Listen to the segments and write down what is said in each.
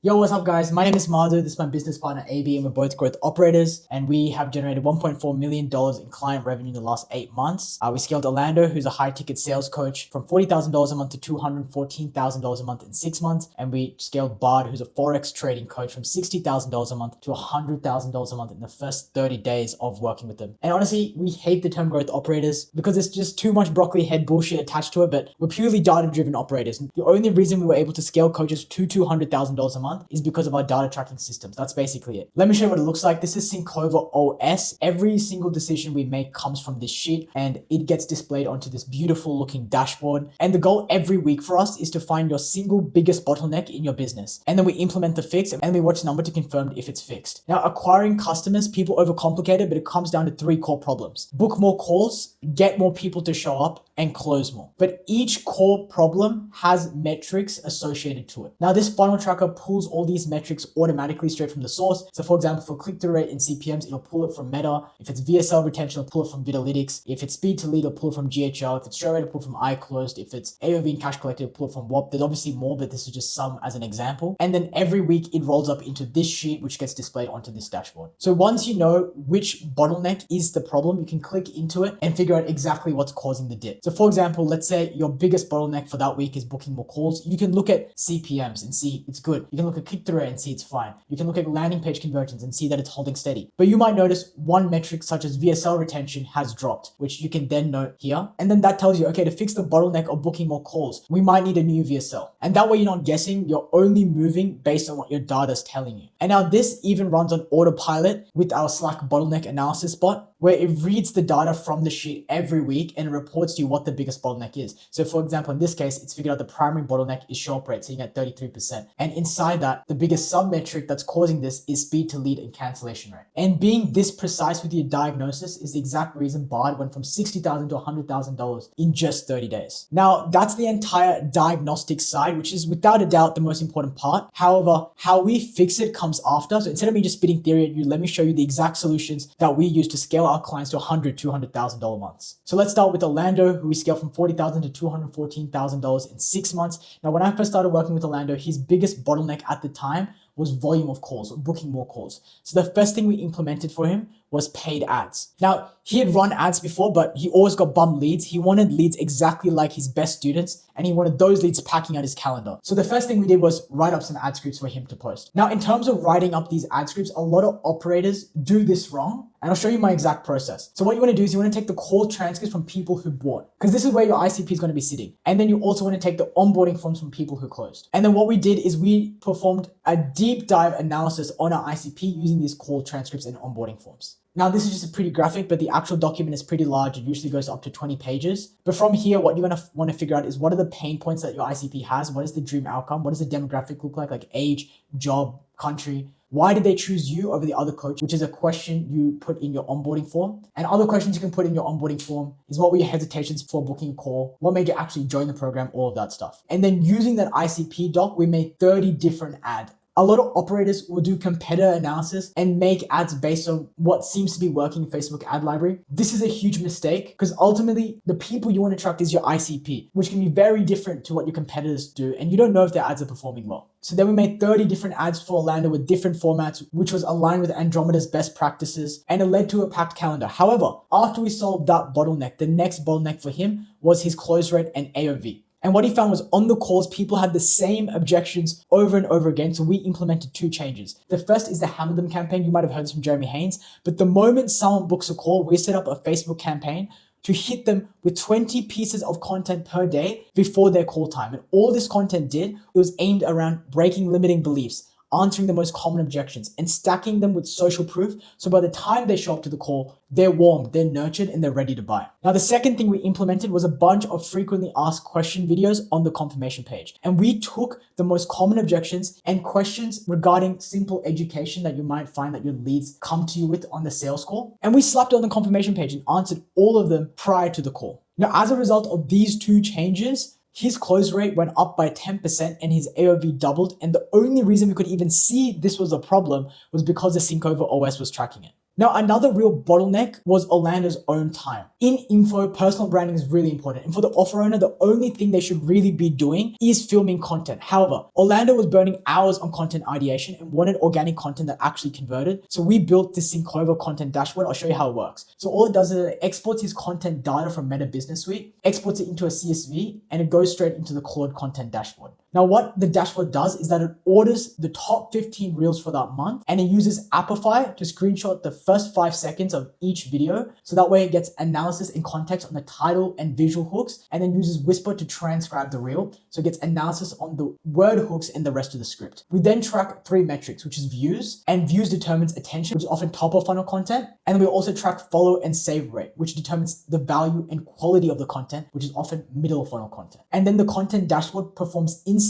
Yo, what's up guys? My name is Madhu. This is my business partner AB and we're both growth operators and we have generated $1.4 million in client revenue in the last 8 months. We scaled Orlando, who's a high ticket sales coach, from $40,000 a month to $214,000 a month in 6 months. And we scaled Bard, who's a Forex trading coach, from $60,000 a month to $100,000 a month in the first 30 days of working with them. And honestly, we hate the term growth operators because it's just too much broccoli head bullshit attached to it, but we're purely data driven operators. The only reason we were able to scale coaches to $200,000 a month is because of our data tracking systems. That's basically it. Let me show you what it looks like. This is Synclover OS. Every single decision we make comes from this sheet and it gets displayed onto this beautiful looking dashboard. And the goal every week for us is to find your single biggest bottleneck in your business. And then we implement the fix and we watch the number to confirm if it's fixed. Now, acquiring customers, people overcomplicate it, but it comes down to 3 core problems. Book more calls, get more people to show up, and close more. But each core problem has metrics associated to it. Now, this funnel tracker pulls all these metrics automatically straight from the source. So for example, for click-through rate and CPMs, it'll pull it from Meta. If it's VSL retention, it'll pull it from Vitalytics. If it's speed to lead, it'll pull it from GHL. If it's show rate, it'll pull it from iClosed. If it's AOV and cash collected, it'll pull it from WAP. There's obviously more, but this is just some as an example. And then every week it rolls up into this sheet, which gets displayed onto this dashboard. So once you know which bottleneck is the problem, you can click into it and figure out exactly what's causing the dip. So for example, let's say your biggest bottleneck for that week is booking more calls. You can look at CPMs and see it's good. You can look at click-through rate and see it's fine. You can look at landing page conversions and see that it's holding steady. But you might notice one metric such as VSL retention has dropped, which you can then note here. And then that tells you, okay, to fix the bottleneck of booking more calls, we might need a new VSL. And that way you're not guessing, you're only moving based on what your data is telling you. And now this even runs on autopilot with our Slack bottleneck analysis bot, where it reads the data from the sheet every week and reports to you what the biggest bottleneck is. So for example, in this case, it's figured out the primary bottleneck is show up rate, sitting at 33%. And inside that, the biggest sub-metric that's causing this is speed to lead and cancellation rate. And being this precise with your diagnosis is the exact reason Bard went from $60,000 to $100,000 in just 30 days. Now, that's the entire diagnostic side, which is without a doubt the most important part. However, how we fix it comes after. So instead of me just spitting theory at you, let me show you the exact solutions that we use to scale our clients to $100,000, $200,000 months. So let's start with Orlando, who we scaled from $40,000 to $214,000 in 6 months. Now, when I first started working with Orlando, his biggest bottleneck at the time was volume of calls, or booking more calls. So the first thing we implemented for him was paid ads. Now, he had run ads before, but he always got bum leads. He wanted leads exactly like his best students, and he wanted those leads packing out his calendar. So the first thing we did was write up some ad scripts for him to post. Now, in terms of writing up these ad scripts, a lot of operators do this wrong, and I'll show you my exact process. So what you want to do is you want to take the call transcripts from people who bought, because this is where your ICP is going to be sitting. And then you also want to take the onboarding forms from people who closed. And then what we did is we performed a deep dive analysis on our ICP using these call transcripts and onboarding forms. Now, this is just a pretty graphic, but the actual document is pretty large. It usually goes up to 20 pages. But from here, what you're going to want to figure out is what are the pain points that your ICP has? What is the dream outcome? What does the demographic look like age, job, country? Why did they choose you over the other coach? Which is a question you put in your onboarding form. And other questions you can put in your onboarding form is what were your hesitations for booking a call? What made you actually join the program? All of that stuff. And then using that ICP doc, we made 30 different ads. A lot of operators will do competitor analysis and make ads based on what seems to be working in Facebook ad library. This is a huge mistake because ultimately the people you want to attract is your ICP, which can be very different to what your competitors do. And you don't know if their ads are performing well. So then we made 30 different ads for Orlando with different formats, which was aligned with Andromeda's best practices, and it led to a packed calendar. However, after we solved that bottleneck, the next bottleneck for him was his close rate and AOV. And what he found was on the calls, people had the same objections over and over again. So we implemented 2 changes. The first is the Hammer Them campaign. You might have heard this from Jeremy Haynes, but the moment someone books a call, we set up a Facebook campaign to hit them with 20 pieces of content per day before their call time. And all this content did, it was aimed around breaking limiting beliefs, answering the most common objections, and stacking them with social proof. So by the time they show up to the call, they're warmed, they're nurtured, and they're ready to buy. Now, the second thing we implemented was a bunch of frequently asked question videos on the confirmation page. And we took the most common objections and questions regarding simple education that you might find that your leads come to you with on the sales call. And we slapped it on the confirmation page and answered all of them prior to the call. Now, as a result of these 2 changes, his close rate went up by 10% and his AOV doubled. And the only reason we could even see this was a problem was because the Synclover OS was tracking it. Now, another real bottleneck was Orlando's own time. In info, personal branding is really important. And for the offer owner, the only thing they should really be doing is filming content. However, Orlando was burning hours on content ideation and wanted organic content that actually converted. So we built this Syncova content dashboard. I'll show you how it works. So all it does is it exports his content data from Meta Business Suite, exports it into a CSV, and it goes straight into the Claude content dashboard. Now, what the dashboard does is that it orders the top 15 reels for that month, and it uses Apify to screenshot the first 5 seconds of each video. So that way it gets analysis and context on the title and visual hooks, and then uses Whisper to transcribe the reel. So it gets analysis on the word hooks and the rest of the script. We then track 3 metrics, which is views, and views determines attention, which is often top of funnel content. And we also track follow and save rate, which determines the value and quality of the content, which is often middle of funnel content. And then the content dashboard performs insights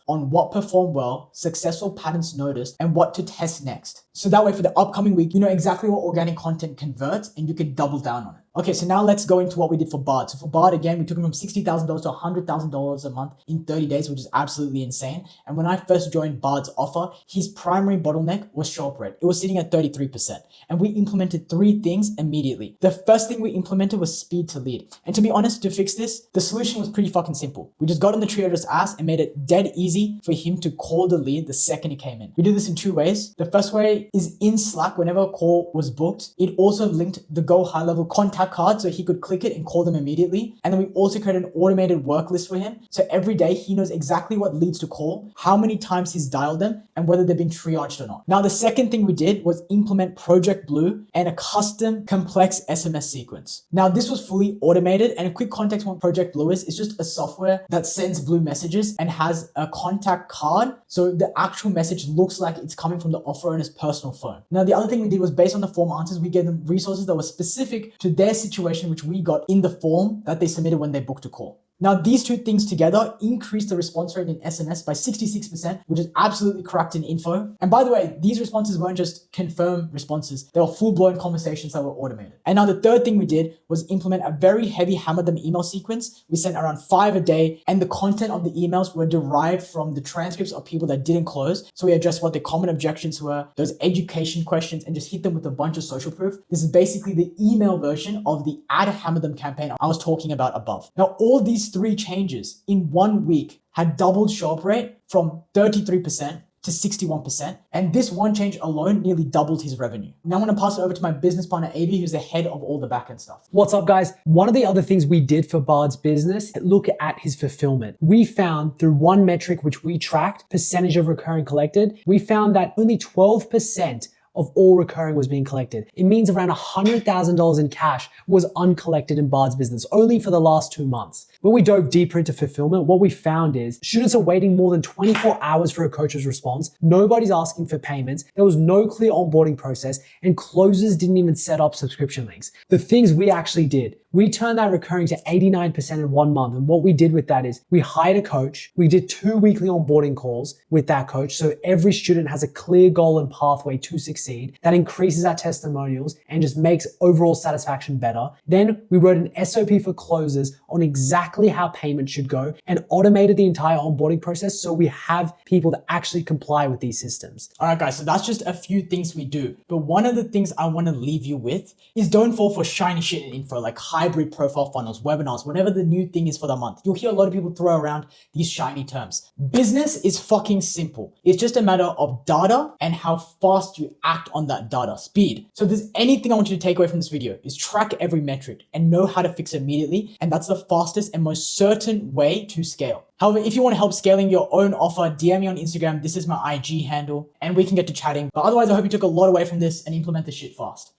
on what performed well, successful patterns noticed, and what to test next. So that way for the upcoming week, you know exactly what organic content converts and you can double down on it. Okay, so now let's go into what we did for Bard. So for Bard, again, we took him from $60,000 to $100,000 a month in 30 days, which is absolutely insane. And when I first joined Bard's offer, his primary bottleneck was show up rate. It was sitting at 33%. And we implemented 3 things immediately. The first thing we implemented was speed to lead. And to be honest, to fix this, the solution was pretty fucking simple. We just got on the Triado's ass and made it dead easy for him to call the lead the second he came in. We did this in 2 ways. The first way is in Slack, whenever a call was booked, it also linked the Go High Level contact card so he could click it and call them immediately. And then we also created an automated work list for him. So every day he knows exactly what leads to call, how many times he's dialed them, and whether they've been triaged or not. Now, the second thing we did was implement Project Blue and a custom complex SMS sequence. Now, this was fully automated, and a quick context on what Project Blue is, it's just a software that sends blue messages and has a contact card. So the actual message looks like it's coming from the offer owner's personal phone. Now, the other thing we did was based on the form answers, we gave them resources that were specific to their situation, which we got in the form that they submitted when they booked a call. Now, these 2 things together increased the response rate in SMS by 66%, which is absolutely correct in info. And by the way, these responses weren't just confirmed responses. They were full-blown conversations that were automated. And now the third thing we did was implement a very heavy hammer them email sequence. We sent around 5 a day, and the content of the emails were derived from the transcripts of people that didn't close. So we addressed what the common objections were, those education questions, and just hit them with a bunch of social proof. This is basically the email version of the ad hammer them campaign I was talking about above. Now, all these 3 changes in 1 week had doubled show up rate from 33% to 61%. And this one change alone nearly doubled his revenue. Now I'm going to pass it over to my business partner, AB, who's the head of all the backend stuff. What's up, guys? One of the other things we did for Bard's business, look at his fulfillment. We found through one metric, which we tracked, percentage of recurring collected, we found that only 12% of all recurring was being collected. It means around $100,000 in cash was uncollected in Bard's business only for the last 2 months. When we dove deeper into fulfillment, what we found is students are waiting more than 24 hours for a coach's response. Nobody's asking for payments. There was no clear onboarding process, and closers didn't even set up subscription links. The things we actually did, we turned that recurring to 89% in 1 month. And what we did with that is we hired a coach. We did 2 weekly onboarding calls with that coach. So every student has a clear goal and pathway to succeed. That increases our testimonials and just makes overall satisfaction better. Then we wrote an SOP for closers on exactly how payment should go and automated the entire onboarding process. So we have people that actually comply with these systems. All right, guys, so that's just a few things we do. But one of the things I want to leave you with is don't fall for shiny shit in info like hybrid profile funnels, webinars, whatever the new thing is for the month. You'll hear a lot of people throw around these shiny terms. Business is fucking simple. It's just a matter of data and how fast you act on that data, speed. So if there's anything I want you to take away from this video is track every metric and know how to fix it immediately. And that's the fastest and most certain way to scale. However, if you want to help scaling your own offer, DM me on Instagram. This is my IG handle and we can get to chatting. But otherwise, I hope you took a lot away from this and implement this shit fast.